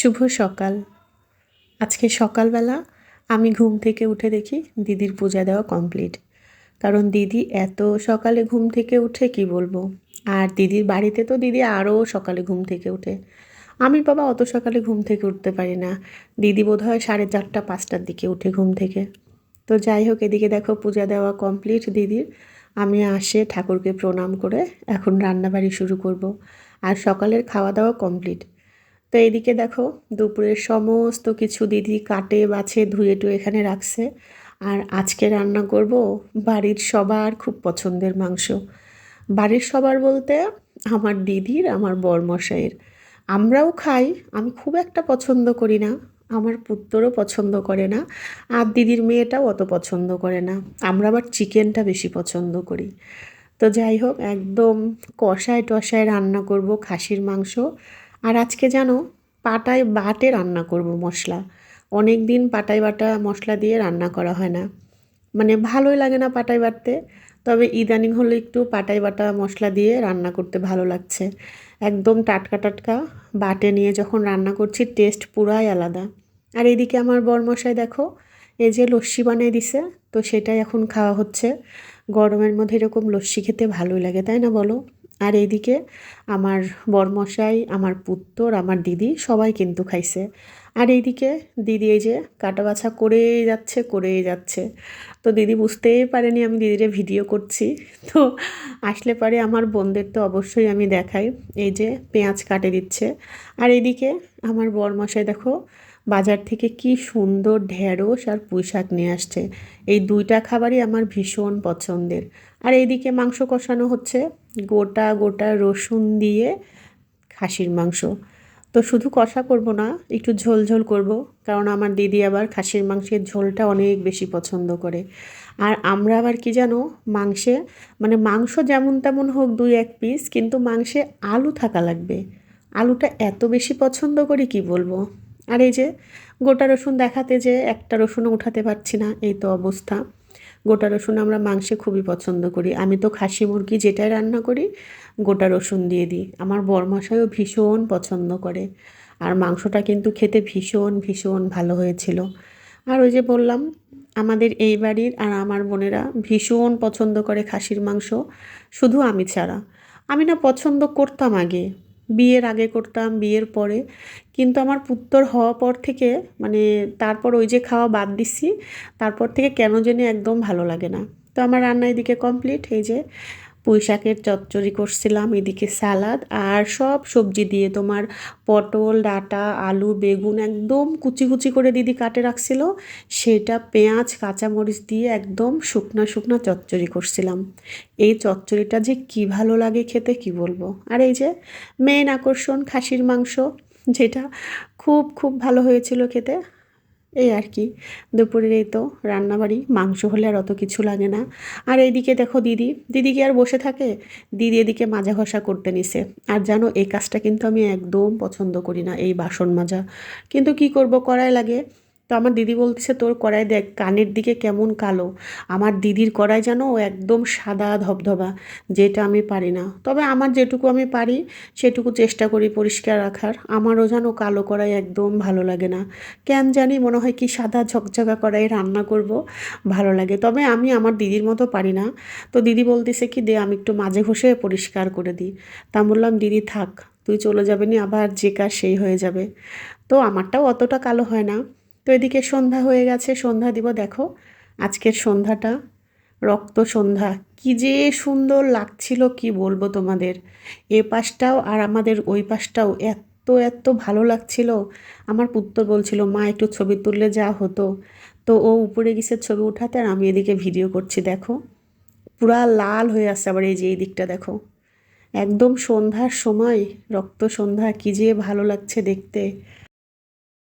শুভ সকাল। আজকে সকালবেলা আমি ঘুম থেকে উঠে দেখি দিদির পূজা দেওয়া কমপ্লিট। কারণ দিদি এত সকালে ঘুম থেকে উঠে কি বলবো। আর দিদির বাড়িতে তো দিদি আরও সকালে ঘুম থেকে উঠে। আমি বাবা অত সকালে ঘুম থেকে উঠতে পারি না। দিদি বোধহয় 4:30 5টার দিকে উঠে ঘুম থেকে। তো যাই হোক, এদিকে দেখো পূজা দেওয়া কমপ্লিট দিদির। আমি আসে ঠাকুরকে প্রণাম করে এখন রান্নাবাড়ি শুরু করব। আর সকালের খাওয়া দাওয়া কমপ্লিট। তো এদিকে দেখো দুপুরের সমস্ত কিছু দিদি কাটে বাছে ধুয়ে টুয়ে এখানে রাখছে। আর আজকে রান্না করব বাড়ির সবার খুব পছন্দের মাংস। বাড়ির সবার বলতে আমার দিদির, আমার বরমশাইয়ের। আমরাও খাই, আমি খুব একটা পছন্দ করি না, আমার পুত্রও পছন্দ করে না, আর দিদির মেয়েটাও অত পছন্দ করে না। আমরা আবার চিকেনটা বেশি পছন্দ করি। তো যাই হোক, একদম কষায় টষায় রান্না করব খাসির মাংস। আর আজকে জানো পাটায় বাটে রান্না করব মশলা। অনেক দিন পাটায় বাটা মশলা দিয়ে রান্না করা হয় না, মানে ভালোই লাগে না পাটায় বাটতে। তবে ইদানিং হলে একটু পাটায় বাটা মশলা দিয়ে রান্না করতে ভালো লাগছে। একদম টাটকা টাটকা বাটে নিয়ে যখন রান্না করছি টেস্ট পুরাই আলাদা। আর এদিকে আমার বরমশাই দেখো এই যে লস্যি বানিয়ে দিছে, তো সেটাই এখন খাওয়া হচ্ছে। গরমের মধ্যে এরকম লস্যি খেতে ভালোই লাগে, তাই না বলো? আর এইদিকে আমার বরমশাই, আমার পুত্তর, আমার দিদি সবাই কিন্তু খাইছে। আর এইদিকে দিদি এই যে কাটা বাছা করেই যাচ্ছে করেই যাচ্ছে। তো দিদি বুঝতেই পারেনি আমি দিদিরে ভিডিও করছি। তো আসলে পরে আমার বোনদের তো অবশ্যই আমি দেখাই। এই যে পেঁয়াজ কাটে দিচ্ছে। আর এদিকে আমার বরমশাই দেখো বাজার থেকে কি সুন্দর ঢেঁড়স আর পুঁই শাক নিয়ে আসছে। এই দুইটা খাবারই আমার ভীষণ পছন্দের। আর এইদিকে মাংস কষানো হচ্ছে গোটা গোটা রসুন দিয়ে খাসির মাংস। তো শুধু কষা করব না, একটু ঝোল ঝোল করব, কারণ আমার দিদি আবার খাসির মাংসের ঝোলটা অনেক বেশি পছন্দ করে। আর আমরা আবার কি জানো, মাংসে মানে মাংস যেমন তেমন হোক 2-1 পিস, কিন্তু মাংসে আলু থাকা লাগবে। আলুটা এত বেশি পছন্দ করি কি বলবো। আর এই যে গোটা রসুন দেখাতে যে একটা রসুনও উঠাতে পারছি না, এই তো অবস্থা। গোটা রসুন আমরা মাংসে খুবই পছন্দ করি। আমি তো খাসি মুরগি যেটাই রান্না করি গোটা রসুন দিয়ে দিই। আমার বরমশাইও ভীষণ পছন্দ করে। আর মাংসটা কিন্তু খেতে ভীষণ ভীষণ ভালো হয়েছিল। আর ওই যে বললাম আমাদের এই বাড়ির আর আমার বোনেরা ভীষণ পছন্দ করে খাসির মাংস, শুধু আমি ছাড়া। আমি না পছন্দ করতাম আগে, বিয়ের আগে করতাম, বিয়ের পরে। কিন্তু আমার পুত্র হওয়ার পর থেকে মানে তারপর ওই যে খাওয়া বাদ দিছি, তারপর থেকে কেন জানি একদম ভালো লাগে না। তো আমার রান্না এদিকে কমপ্লিট। এই যে পুঁই শাকের চচ্চড়ি করছিলাম, এদিকে সালাদ আর সব সবজি দিয়ে তোমার পটল ডাঁটা আলু বেগুন একদম কুচি কুচি করে দিদি কাটে রাখছিল, সেটা পেঁয়াজ কাঁচামরিচ দিয়ে একদম শুকনা শুকনা চচ্চড়ি করছিলাম। এই চচ্চড়িটা যে কি ভালো লাগে খেতে কি বলবো। আর এই যে মেন আকর্ষণ খাসির মাংস, যেটা খুব খুব ভালো হয়েছিল খেতে। এই আর কি, দুপুরের এই তো রান্নাবাড়ি। মাংস হলে আর অত কিছু লাগে না। আর এইদিকে দেখো দিদি, দিদি কি আর বসে থাকে, দিদি এদিকে মাজা ঘষা করতে নিছে। আর জানো এই কাজটা কিন্তু আমি একদম পছন্দ করি না, এই বাসন মাজা, কিন্তু কি করব, করাই লাগে। তো আমার দিদি বলতেছে তোর কড়াই দেখ কানের দিকে কেমন কালো। আমার দিদির কড়াই জানো একদম সাদা ধবধবা, যেটা আমি পারি না। তবে আমার যেটুকু আমি পারি সেটুকু চেষ্টা করি পরিষ্কার রাখার। আমারও জানো কালো কড়াই একদম ভালো লাগে না, কেন জানি মনে হয় কি সাদা ঝকঝকা কড়াই রান্না করব ভালো লাগে। তবে আমি আমার দিদির মতো পারি না। তো দিদি বলতেছে কি দে আমি একটু মাঝে ঘষে পরিষ্কার করে দিই। তা বললাম দিদি থাক, তুই চলে যাবে নি আবার যে কাজ সেই হয়ে যাবে। তো আমারটাও অতটা কালো হয় না। তো এদিকে সন্ধ্যা হয়ে গেছে, সন্ধ্যা দিব দেখো। আজকের সন্ধ্যাটা রক্ত সন্ধ্যা, কি যে সুন্দর লাগছিল কি বলবো তোমাদের। এ পাশটাও আর আমাদের ওই পাশটাও এত এত ভালো লাগছিল। আমার পুত্র বলছিল মা একটু ছবি তুললে যা হতো। তো ও উপরে গেছে ছবি উঠাতে, আর আমি এদিকে ভিডিও করছি দেখো। পুরা লাল হয়ে আসছে। আবার এই যে এই দিকটা দেখো, একদম সন্ধ্যার সময় রক্ত সন্ধ্যা, কি যে ভালো লাগছে দেখতে।